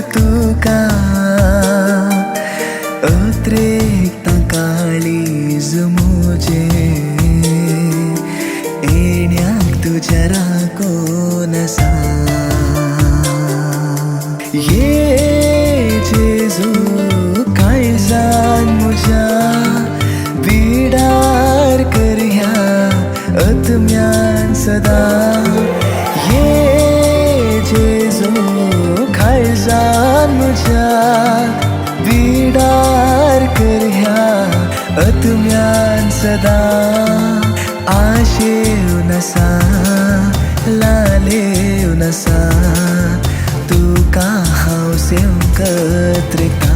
तुका अत्रेकता काळीज मुजे येण्याक तुझ्या राकोनसा ये जेजू काळजान मुझ्या बिडार करया आत्म्यान सदा ये जेजू काळजान मुझ्या बिडार करया आत्म्यान सदा आशेव नसा लालेव नसा तुका हांव सेवकत्रिता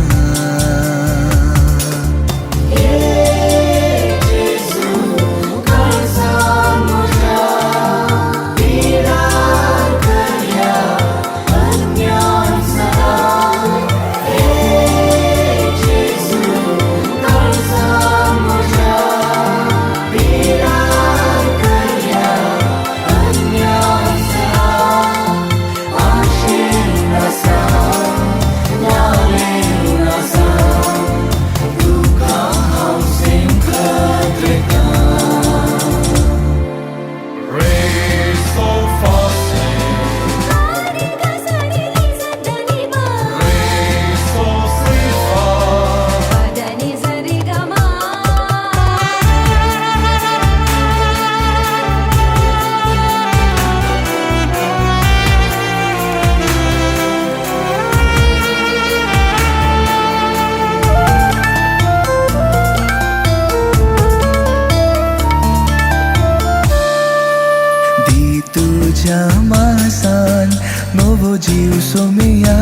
तुझ्या मासान नवो जीव सोमिया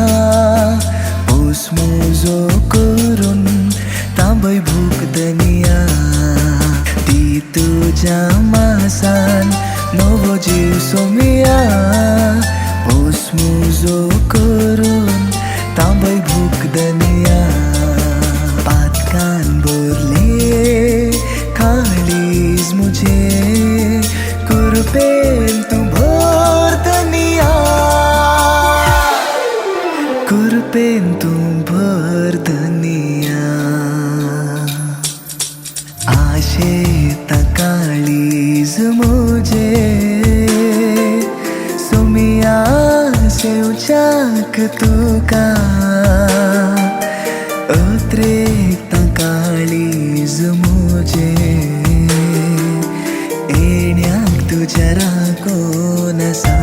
पोसमोजो करून तांबय भूक दनिया ती तुझ्या मासान नवो जीव सोमिया पोसमोजो करून तांबय भूक दनिया पातकान बोरले काळीज मुझे कुरपेन तू कुरपेन तू भर धनिया आशेता काळीज मुझे सोमिया सेवच्याक तुका अत्रेकता काळीज मुझे येण्याक तुझ्या राकोनसा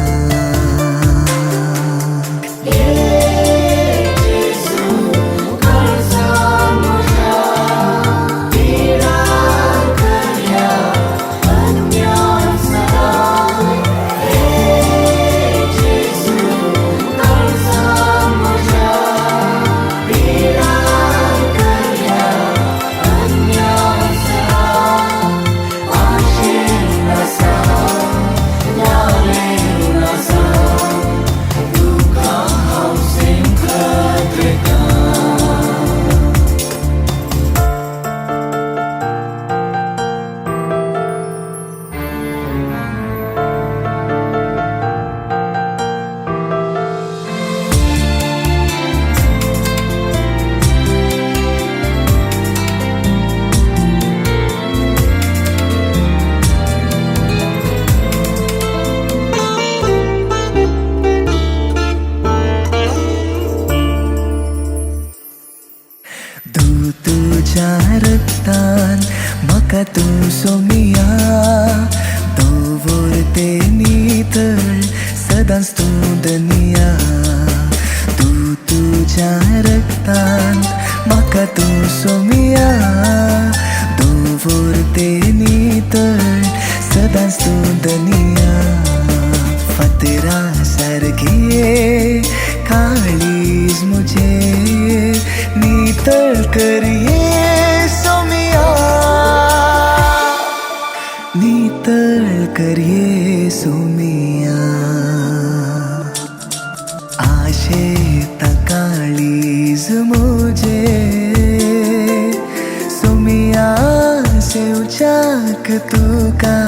तुझ्या रक्तान म्हाका तू सोमिया दवरते नितळ सदांच तू दनिया तुझ्या रक्तान म्हाका तू सोमिया दवरते नितळ सदांच तू दनिया फातरा सारकी काळीज मुझे नितळ करिये सोमिया नितळ करिये सोमिया आशेता काळीज मुझे सोमिया सेवच्याक तुका